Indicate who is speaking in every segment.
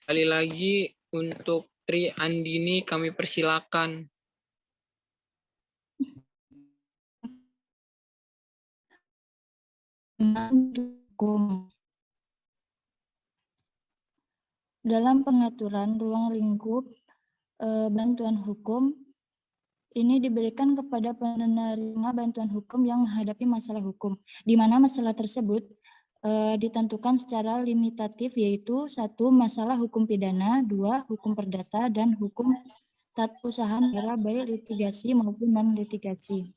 Speaker 1: Sekali lagi untuk Tri Andini kami persilakan.
Speaker 2: Hukum. Dalam pengaturan ruang lingkup bantuan hukum ini diberikan kepada penerima bantuan hukum yang menghadapi masalah hukum, di mana masalah tersebut ditentukan secara limitatif, yaitu 1. Masalah hukum pidana, 2. Hukum perdata, dan hukum tata usaha negara baik litigasi maupun non-litigasi.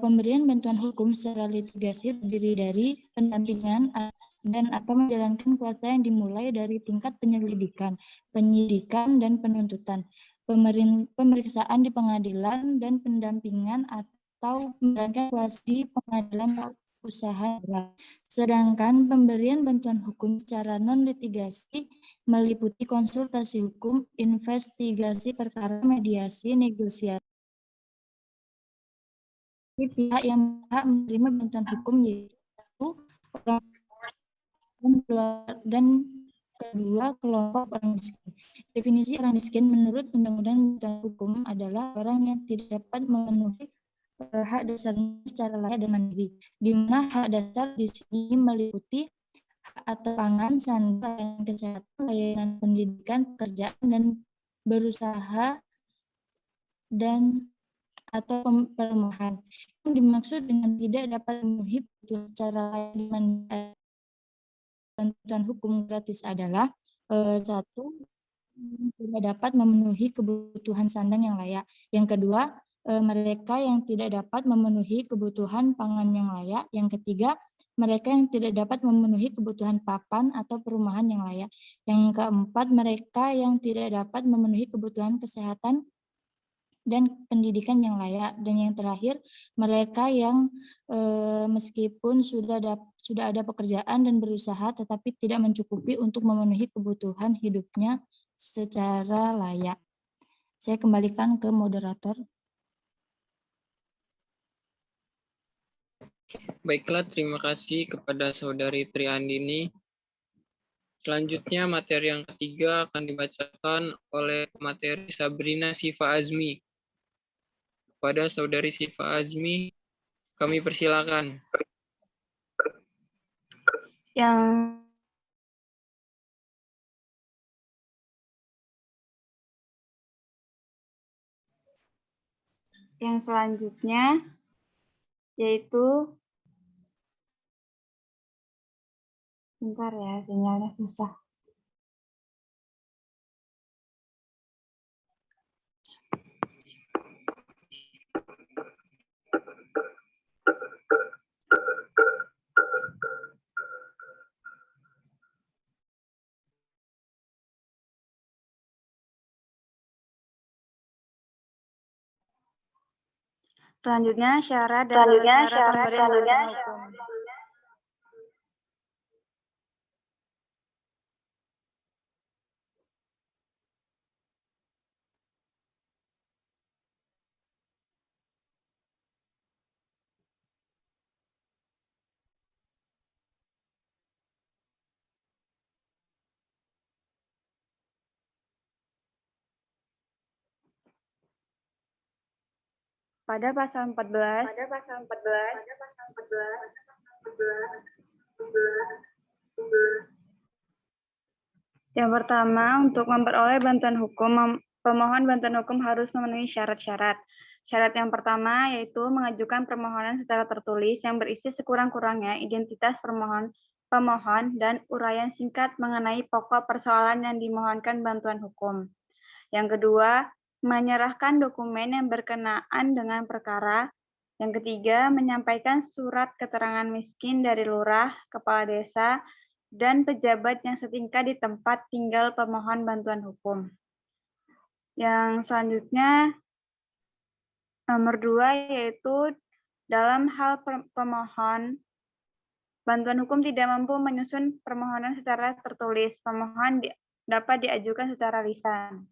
Speaker 2: Pemberian bantuan hukum secara litigasi terdiri dari pendampingan dan atau menjalankan kuasa yang dimulai dari tingkat penyelidikan, penyidikan, dan penuntutan, pemeriksaan di pengadilan, dan pendampingan atau menjalankan kuasa di pengadilan usaha. Sedangkan pemberian bantuan hukum secara non-litigasi meliputi konsultasi hukum, investigasi perkara, mediasi, negosiasi. Pihak yang berhak menerima bantuan hukum yaitu orang dan kedua kelompok orang miskin. Definisi orang miskin menurut Undang-Undang Bantuan Hukum adalah orang yang tidak dapat memenuhi hak dasarnya secara layak dan mandiri, di mana hak dasar di sini meliputi hak atas pangan, sandang, layanan kesehatan, layanan pendidikan, pekerjaan, dan berusaha dan atau perumahan. Yang dimaksud dengan tidak dapat memenuhi kebutuhan secara layak dan bantuan hukum gratis adalah 1. Tidak dapat memenuhi kebutuhan sandang yang layak. Yang kedua, mereka yang tidak dapat memenuhi kebutuhan pangan yang layak. Yang ketiga, mereka yang tidak dapat memenuhi kebutuhan papan atau perumahan yang layak. Yang keempat, mereka yang tidak dapat memenuhi kebutuhan kesehatan dan pendidikan yang layak. Dan yang terakhir, mereka yang meskipun sudah ada pekerjaan dan berusaha tetapi tidak mencukupi untuk memenuhi kebutuhan hidupnya secara layak. Saya kembalikan ke moderator.
Speaker 1: Baiklah, terima kasih kepada Saudari Tri Andini. Selanjutnya materi yang ketiga akan dibacakan oleh materi Sabrina Siva Azmi. Kepada Saudari Siva Azmi, kami persilakan.
Speaker 3: Yang selanjutnya yaitu, bentar ya, sinyalnya susah. Selanjutnya syarat dan syarat pemberian hukum. Pada pasal 14, yang pertama, untuk memperoleh bantuan hukum, pemohon bantuan hukum harus memenuhi syarat-syarat. Syarat yang pertama yaitu mengajukan permohonan secara tertulis yang berisi sekurang-kurangnya identitas pemohon dan uraian singkat mengenai pokok persoalan yang dimohonkan bantuan hukum. Yang kedua, menyerahkan dokumen yang berkenaan dengan perkara. Yang ketiga, menyampaikan surat keterangan miskin dari lurah, kepala desa, dan pejabat yang setingkat di tempat tinggal pemohon bantuan hukum. Yang selanjutnya, nomor 2, yaitu dalam hal pemohon bantuan hukum tidak mampu menyusun permohonan secara tertulis, pemohon dapat diajukan secara lisan.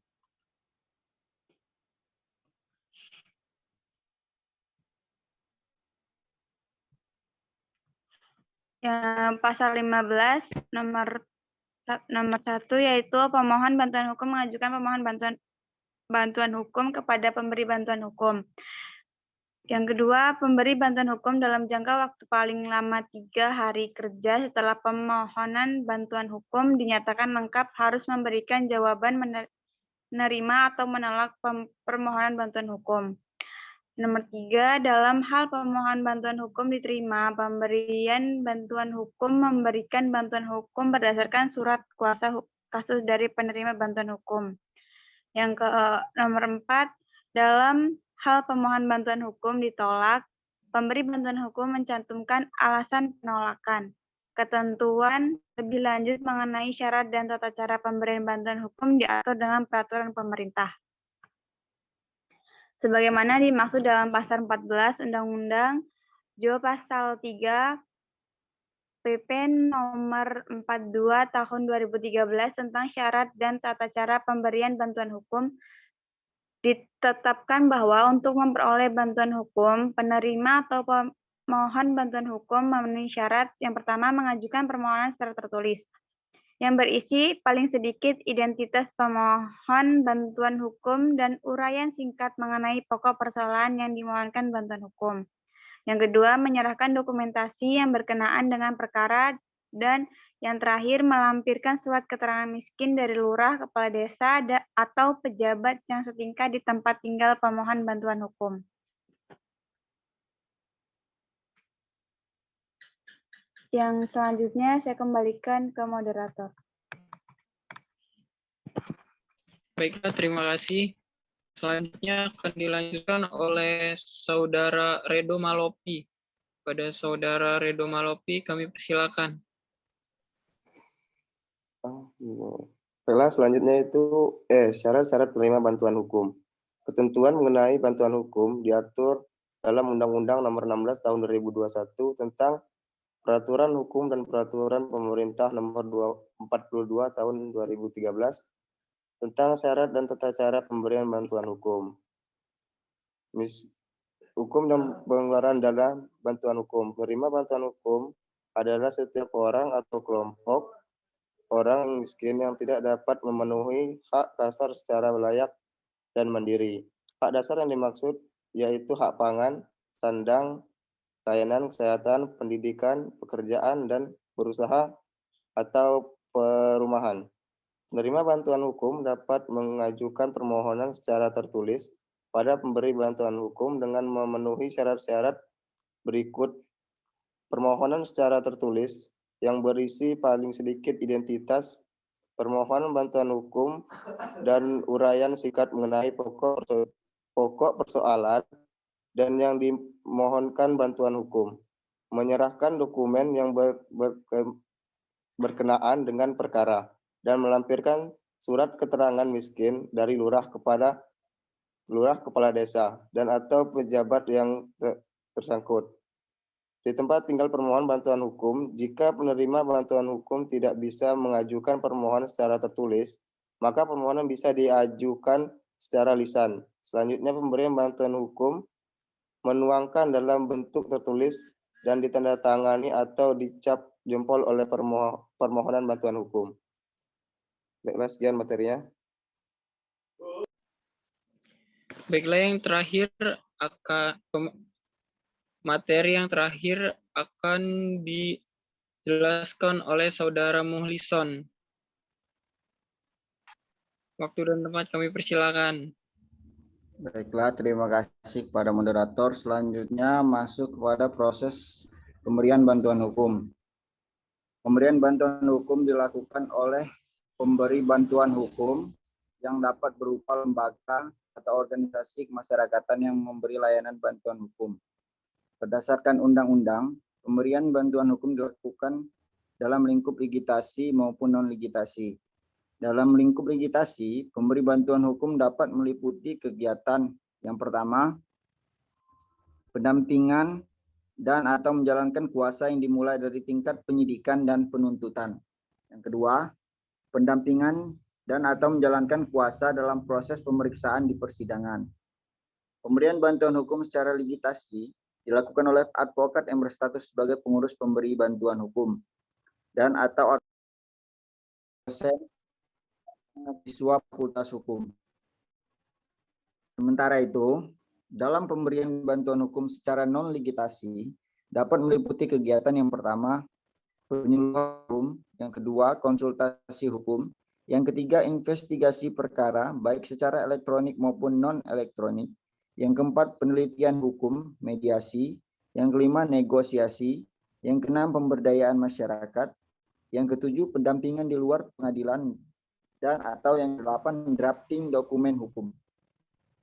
Speaker 3: Yang pasal 15 nomor Nomor 1 yaitu pemohon bantuan hukum mengajukan pemohon bantuan hukum kepada pemberi bantuan hukum. Yang kedua, pemberi bantuan hukum dalam jangka waktu paling lama 3 hari kerja setelah pemohonan bantuan hukum dinyatakan lengkap harus memberikan jawaban menerima atau menolak permohonan bantuan hukum. Nomor 3, dalam hal pemohon bantuan hukum diterima, pemberian bantuan hukum memberikan bantuan hukum berdasarkan surat kuasa kasus dari penerima bantuan hukum. Yang nomor 4, dalam hal pemohon bantuan hukum ditolak, pemberi bantuan hukum mencantumkan alasan penolakan. Ketentuan lebih lanjut mengenai syarat dan tata cara pemberian bantuan hukum diatur dengan peraturan pemerintah. Sebagaimana dimaksud dalam pasal 14 Undang-Undang Jo Pasal 3 PP nomor 42 tahun 2013 tentang syarat dan tata cara pemberian bantuan hukum, ditetapkan bahwa untuk memperoleh bantuan hukum, penerima atau pemohon bantuan hukum memenuhi syarat. Yang pertama, mengajukan permohonan secara tertulis, yang berisi paling sedikit identitas pemohon bantuan hukum dan uraian singkat mengenai pokok persoalan yang dimohonkan bantuan hukum. Yang kedua, menyerahkan dokumentasi yang berkenaan dengan perkara. Dan yang terakhir, melampirkan surat keterangan miskin dari lurah, kepala desa, atau pejabat yang setingkat di tempat tinggal pemohon bantuan hukum. Yang selanjutnya saya kembalikan ke moderator.
Speaker 1: Baiklah, terima kasih. Selanjutnya akan dilanjutkan oleh Saudara Redo Malopi. Pada Saudara Redo Malopi, kami persilakan.
Speaker 4: Baiklah, selanjutnya itu syarat-syarat penerima bantuan hukum. Ketentuan mengenai bantuan hukum diatur dalam Undang-Undang Nomor 16 Tahun 2021 tentang Peraturan Hukum dan Peraturan Pemerintah Nomor 42 Tahun 2013 tentang syarat dan tata cara pemberian bantuan hukum. Hukum dan pengeluaran dana bantuan hukum. Penerima bantuan hukum adalah setiap orang atau kelompok orang miskin yang tidak dapat memenuhi hak dasar secara layak dan mandiri. Hak dasar yang dimaksud yaitu hak pangan, sandang, layanan kesehatan, pendidikan, pekerjaan, dan berusaha atau perumahan. Penerima bantuan hukum dapat mengajukan permohonan secara tertulis pada pemberi bantuan hukum dengan memenuhi syarat-syarat berikut. Permohonan secara tertulis yang berisi paling sedikit identitas permohonan bantuan hukum dan uraian singkat mengenai pokok persoalan dan yang dimohonkan bantuan hukum. Menyerahkan dokumen yang berkenaan dengan perkara dan melampirkan surat keterangan miskin dari lurah kepala desa dan atau pejabat yang tersangkut di tempat tinggal permohonan bantuan hukum. Jika penerima bantuan hukum tidak bisa mengajukan permohonan secara tertulis, maka permohonan bisa diajukan secara lisan. Selanjutnya, pemberian bantuan hukum menuangkan dalam bentuk tertulis dan ditandatangani atau dicap jempol oleh permohonan bantuan hukum. Baiklah, sekian materinya.
Speaker 1: Baiklah, yang terakhir materi yang terakhir akan dijelaskan oleh Saudara Muhlison. Waktu dan tempat kami persilakan.
Speaker 5: Baiklah, terima kasih kepada moderator. Selanjutnya masuk kepada proses pemberian bantuan hukum. Pemberian bantuan hukum dilakukan oleh pemberi bantuan hukum yang dapat berupa lembaga atau organisasi kemasyarakatan yang memberi layanan bantuan hukum. Berdasarkan undang-undang, pemberian bantuan hukum dilakukan dalam lingkup ligitasi maupun non-ligitasi. Dalam lingkup ligitasi, pemberi bantuan hukum dapat meliputi kegiatan yang pertama, pendampingan dan atau menjalankan kuasa yang dimulai dari tingkat penyidikan dan penuntutan. Yang kedua, pendampingan dan atau menjalankan kuasa dalam proses pemeriksaan di persidangan. Pemberian bantuan hukum secara ligitasi dilakukan oleh advokat yang berstatus sebagai pengurus pemberi bantuan hukum dan atau dosen, mahasiswa Fakultas Hukum. Sementara itu, dalam pemberian bantuan hukum secara non-ligitasi dapat meliputi kegiatan yang pertama, penyuluhan hukum, yang kedua, konsultasi hukum, yang ketiga, investigasi perkara, baik secara elektronik maupun non-elektronik, yang keempat, penelitian hukum, mediasi, yang kelima, negosiasi, yang keenam, pemberdayaan masyarakat, yang ketujuh, pendampingan di luar pengadilan, dan atau yang kedelapan, drafting dokumen hukum.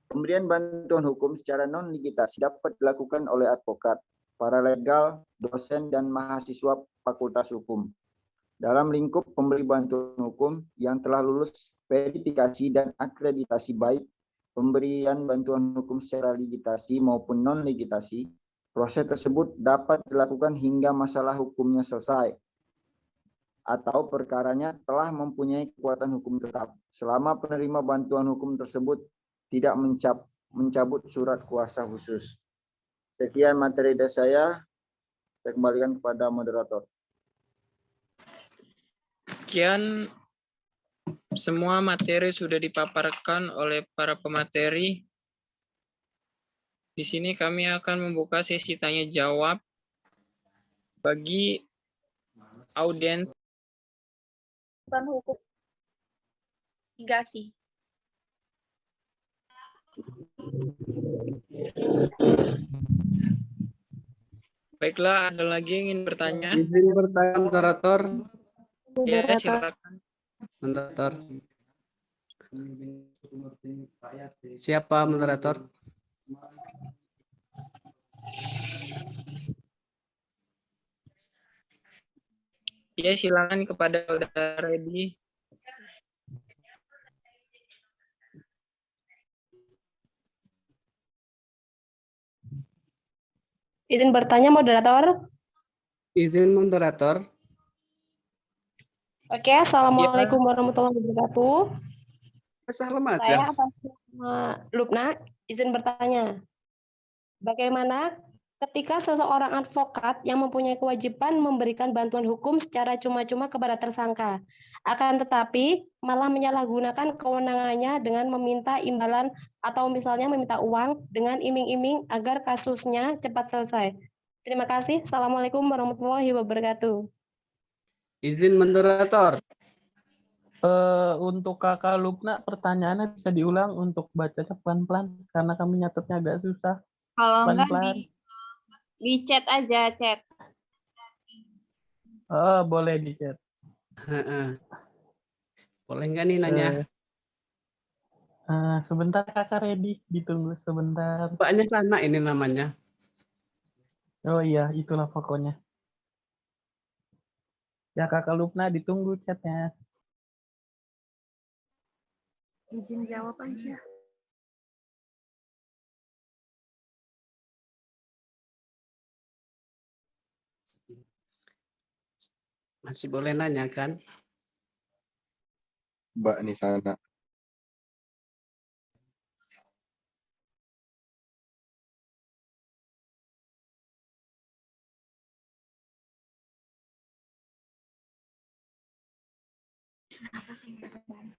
Speaker 5: Pemberian bantuan hukum secara non-ligitasi dapat dilakukan oleh advokat, paralegal, dosen, dan mahasiswa Fakultas Hukum dalam lingkup pemberi bantuan hukum yang telah lulus verifikasi dan akreditasi baik pemberian bantuan hukum secara ligitasi maupun non-ligitasi. Proses tersebut dapat dilakukan hingga masalah hukumnya selesai atau perkaranya telah mempunyai kekuatan hukum tetap selama penerima bantuan hukum tersebut tidak mencabut surat kuasa khusus. Sekian materi dari saya kembalikan kepada moderator.
Speaker 1: Sekian semua materi sudah dipaparkan oleh para pemateri. Di sini kami akan membuka sesi tanya jawab bagi audiens
Speaker 6: hukum mitigasi.
Speaker 1: Baiklah, ada lagi yang ingin bertanya?
Speaker 7: Izin bertanya, moderator.
Speaker 1: Ya, silakan.
Speaker 7: Moderator. Siapa moderator?
Speaker 1: Ya, silakan kepada saudara Redi.
Speaker 6: Izin bertanya, moderator.
Speaker 7: Izin moderator.
Speaker 6: Oke, Assalamualaikum warahmatullahi wabarakatuh.
Speaker 7: Salam
Speaker 6: Saya
Speaker 7: aja.
Speaker 6: atas nama Lubna, izin bertanya. Bagaimana ketika seseorang advokat yang mempunyai kewajiban memberikan bantuan hukum secara cuma-cuma kepada tersangka, akan tetapi malah menyalahgunakan kewenangannya dengan meminta imbalan atau misalnya meminta uang dengan iming-iming agar kasusnya cepat selesai. Terima kasih. Assalamualaikum warahmatullahi wabarakatuh.
Speaker 7: Izin moderator.
Speaker 8: Untuk Kakak Lubna, pertanyaannya bisa diulang untuk bacanya pelan-pelan karena kami nyatetnya agak susah.
Speaker 9: Kalau enggak
Speaker 8: Pelan-pelan.
Speaker 9: di chat aja, chat.
Speaker 8: Oh, boleh di chat.
Speaker 7: Boleh nggak nih nanya?
Speaker 8: Sebentar Kakak Redi, ditunggu sebentar.
Speaker 7: Mbaknya sana ini namanya.
Speaker 8: Oh iya, itulah pokoknya. Ya Kakak Lubna, ditunggu chatnya.
Speaker 9: Izin jawab aja.
Speaker 7: Masih boleh nanya kan?
Speaker 4: Mbak Nisana.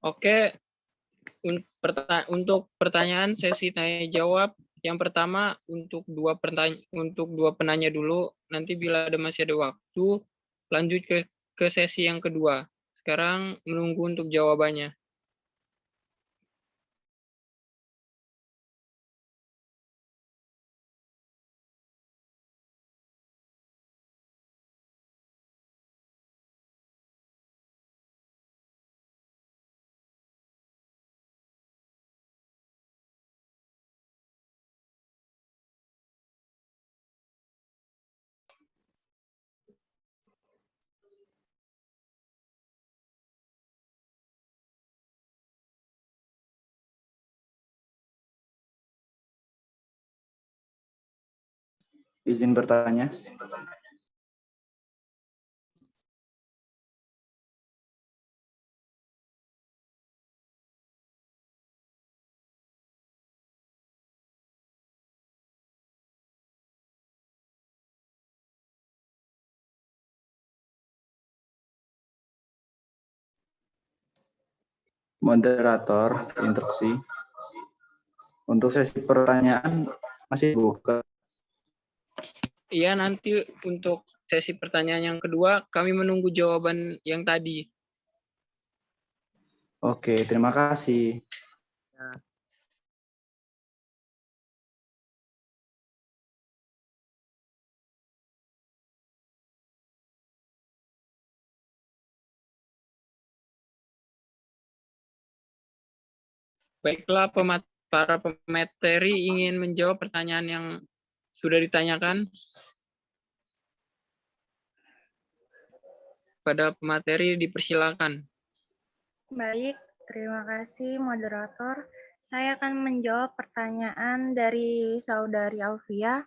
Speaker 1: Oke, untuk pertanyaan sesi tanya jawab yang pertama untuk dua penanya dulu. Nanti bila masih ada waktu, lanjut ke sesi yang kedua. Sekarang menunggu untuk jawabannya.
Speaker 5: Izin bertanya. Moderator, instruksi. Untuk sesi pertanyaan masih buka.
Speaker 1: Iya, nanti untuk sesi pertanyaan yang kedua, kami menunggu jawaban yang tadi.
Speaker 5: Oke, terima kasih.
Speaker 1: Baiklah, para pemateri ingin menjawab pertanyaan yang sudah ditanyakan. Pada pemateri dipersilakan.
Speaker 9: Baik, terima kasih moderator. Saya akan menjawab pertanyaan dari Saudari Alfia.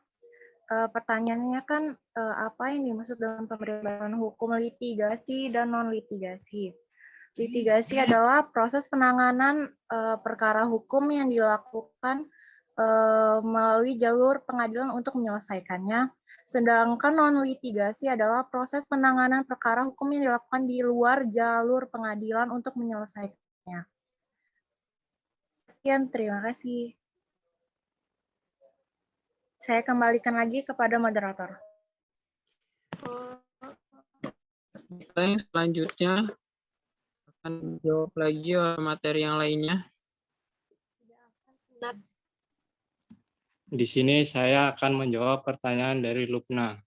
Speaker 9: Pertanyaannya kan apa yang dimaksud dalam pemberian hukum litigasi dan non-litigasi. Litigasi adalah proses penanganan perkara hukum yang dilakukan melalui jalur pengadilan untuk menyelesaikannya. Sedangkan non-litigasi adalah proses penanganan perkara hukum yang dilakukan di luar jalur pengadilan untuk menyelesaikannya. Sekian, terima kasih. Saya kembalikan lagi kepada moderator.
Speaker 1: Yang selanjutnya akan dijawab lagi oleh materi yang lainnya.
Speaker 10: Di sini saya akan menjawab pertanyaan dari Lupna.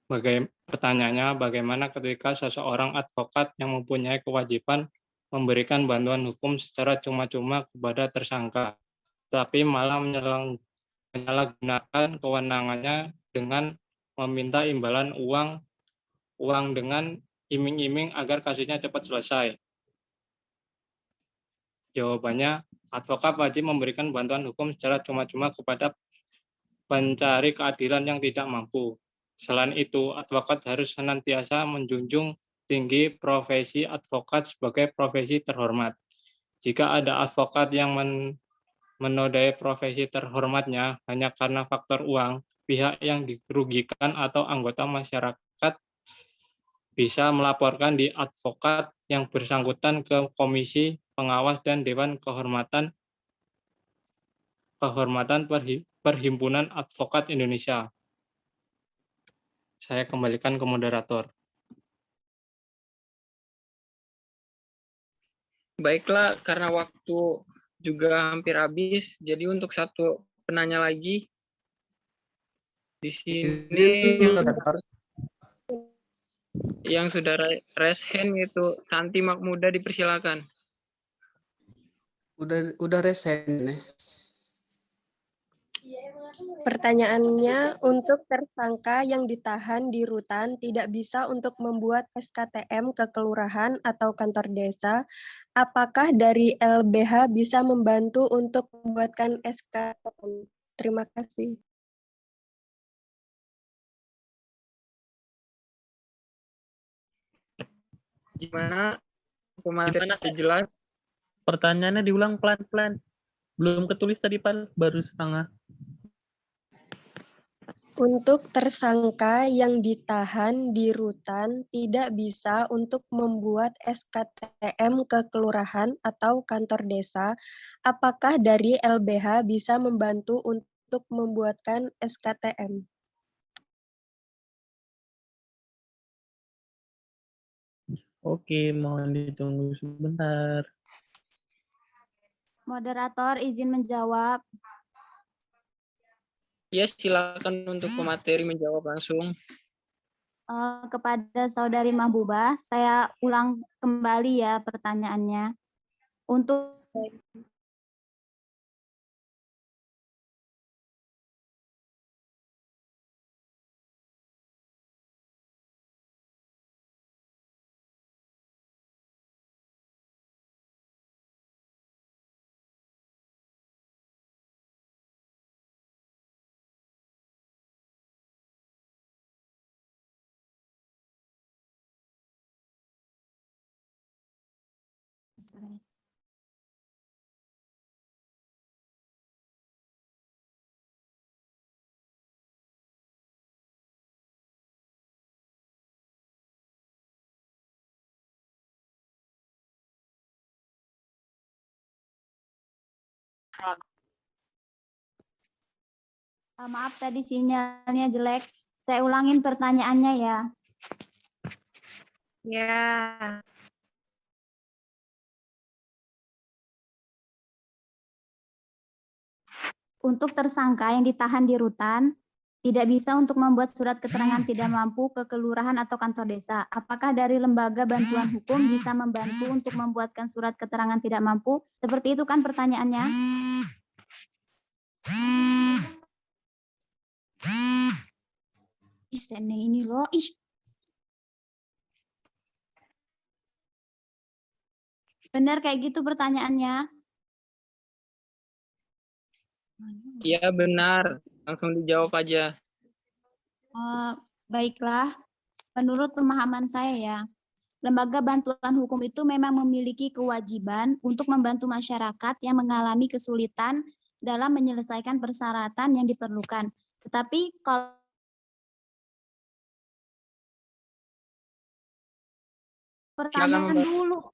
Speaker 10: Pertanyaannya, bagaimana ketika seseorang advokat yang mempunyai kewajiban memberikan bantuan hukum secara cuma-cuma kepada tersangka, tapi malah menyalahgunakan kewenangannya dengan meminta imbalan uang dengan iming-iming agar kasusnya cepat selesai. Jawabannya, advokat wajib memberikan bantuan hukum secara cuma-cuma kepada pencari keadilan yang tidak mampu. Selain itu, advokat harus senantiasa menjunjung tinggi profesi advokat sebagai profesi terhormat. Jika ada advokat yang menodai profesi terhormatnya hanya karena faktor uang, pihak yang dirugikan atau anggota masyarakat bisa melaporkan di advokat yang bersangkutan ke Komisi Pengawas dan Dewan Kehormatan Perhimpunan Advokat Indonesia. Saya kembalikan ke moderator.
Speaker 1: Baiklah, karena waktu juga hampir habis, jadi untuk satu penanya lagi di sini yang sudah raise hand yaitu Santi Makmuda, dipersilakan.
Speaker 7: Udah resen nih.
Speaker 11: Pertanyaannya, untuk tersangka yang ditahan di rutan tidak bisa untuk membuat SKTM ke kelurahan atau kantor desa, apakah dari LBH bisa membantu untuk membuatkan SKTM? Terima kasih.
Speaker 1: Gimana? Pemateri jelas?
Speaker 8: Pertanyaannya diulang pelan-pelan. Belum ketulis tadi, Pak. Baru setengah.
Speaker 11: Untuk tersangka yang ditahan di rutan tidak bisa untuk membuat SKTM ke kelurahan atau kantor desa, apakah dari LBH bisa membantu untuk membuatkan SKTM?
Speaker 8: Oke, mohon ditunggu sebentar.
Speaker 2: Moderator izin menjawab.
Speaker 1: Ya, silakan untuk pemateri menjawab langsung.
Speaker 2: Kepada Saudari Mahbubah, saya ulang kembali ya pertanyaannya. Untuk
Speaker 12: Maaf tadi sinyalnya jelek. Saya ulangin pertanyaannya ya.
Speaker 9: Ya.
Speaker 12: Untuk tersangka yang ditahan di rutan, tidak bisa untuk membuat surat keterangan tidak mampu ke kelurahan atau kantor desa. Apakah dari lembaga bantuan hukum bisa membantu untuk membuatkan surat keterangan tidak mampu? Seperti itu kan pertanyaannya? Ih, ini loh. Ih. Benar kayak gitu pertanyaannya?
Speaker 1: Iya benar, langsung dijawab aja.
Speaker 12: Baiklah, menurut pemahaman saya ya, lembaga bantuan hukum itu memang memiliki kewajiban untuk membantu masyarakat yang mengalami kesulitan dalam menyelesaikan persyaratan yang diperlukan. Tetapi kalau pertanyaan dulu.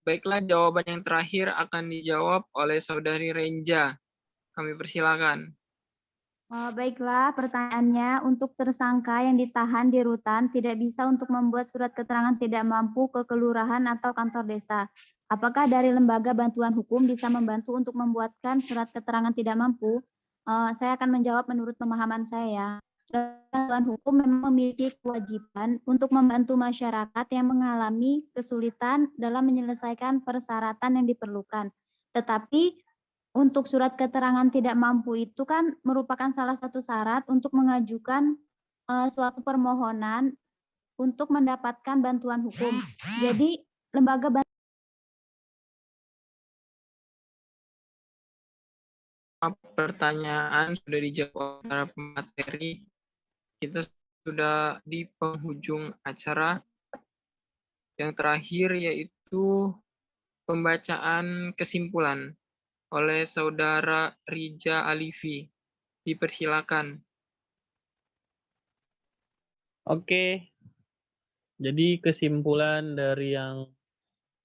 Speaker 1: Baiklah, jawaban yang terakhir akan dijawab oleh Saudari Renja. Kami persilakan.
Speaker 12: Baiklah, pertanyaannya untuk tersangka yang ditahan di rutan tidak bisa untuk membuat surat keterangan tidak mampu ke kelurahan atau kantor desa. Apakah dari lembaga bantuan hukum bisa membantu untuk membuatkan surat keterangan tidak mampu? Saya akan menjawab menurut pemahaman saya. Bantuan hukum memang memiliki kewajiban untuk membantu masyarakat yang mengalami kesulitan dalam menyelesaikan persyaratan yang diperlukan. Tetapi untuk surat keterangan tidak mampu itu kan merupakan salah satu syarat untuk mengajukan suatu permohonan untuk mendapatkan bantuan hukum. Jadi lembaga
Speaker 1: pertanyaan sudah dijawab para pemateri. Kita sudah di penghujung acara. Yang terakhir yaitu pembacaan kesimpulan oleh Saudara Rija Alifi. Dipersilakan.
Speaker 8: Oke. Jadi kesimpulan dari yang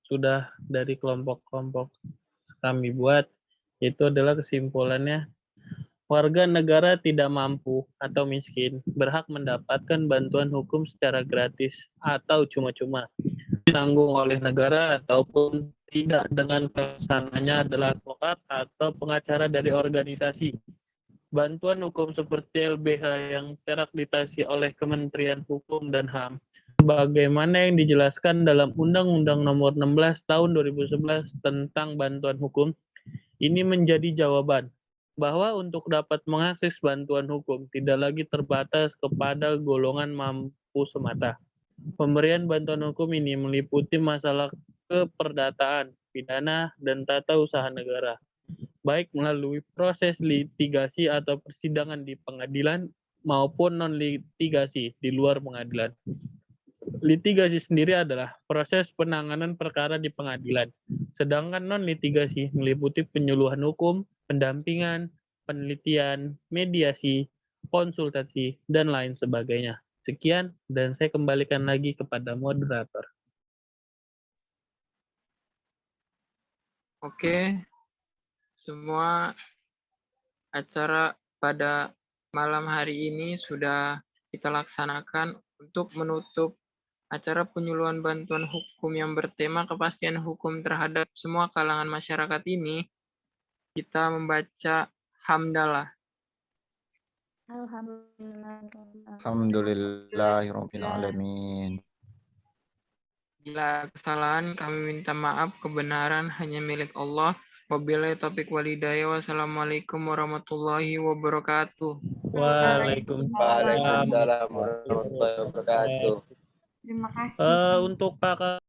Speaker 8: sudah dari kelompok-kelompok kami buat, itu adalah kesimpulannya, warga negara tidak mampu atau miskin berhak mendapatkan bantuan hukum secara gratis atau cuma-cuma, ditanggung oleh negara ataupun tidak dengan pesanannya adalah advokat atau pengacara dari organisasi. Bantuan hukum seperti LBH yang terakreditasi oleh Kementerian Hukum dan HAM, bagaimana yang dijelaskan dalam Undang-Undang Nomor 16 Tahun 2011 tentang bantuan hukum, ini menjadi jawaban bahwa untuk dapat mengakses bantuan hukum tidak lagi terbatas kepada golongan mampu semata. Pemberian bantuan hukum ini meliputi masalah keperdataan, pidana, dan tata usaha negara, baik melalui proses litigasi atau persidangan di pengadilan maupun non-litigasi di luar pengadilan. Litigasi sendiri adalah proses penanganan perkara di pengadilan, sedangkan non-litigasi meliputi penyuluhan hukum, pendampingan, penelitian, mediasi, konsultasi, dan lain sebagainya. Sekian, dan saya kembalikan lagi kepada moderator.
Speaker 1: Oke, semua acara pada malam hari ini sudah kita laksanakan untuk menutup acara penyuluhan bantuan hukum yang bertema kepastian hukum terhadap semua kalangan masyarakat ini. Kita membaca hamdalah.
Speaker 5: Alhamdulillahirabbil alamin.
Speaker 1: Bila kesalahan kami minta maaf, kebenaran hanya milik Allah. Wabillahi taufiq walhidayah. Wassalamualaikum warahmatullahi wabarakatuh.
Speaker 8: Waalaikumsalam
Speaker 4: warahmatullahi wabarakatuh.
Speaker 3: Terima kasih.
Speaker 8: Untuk kakak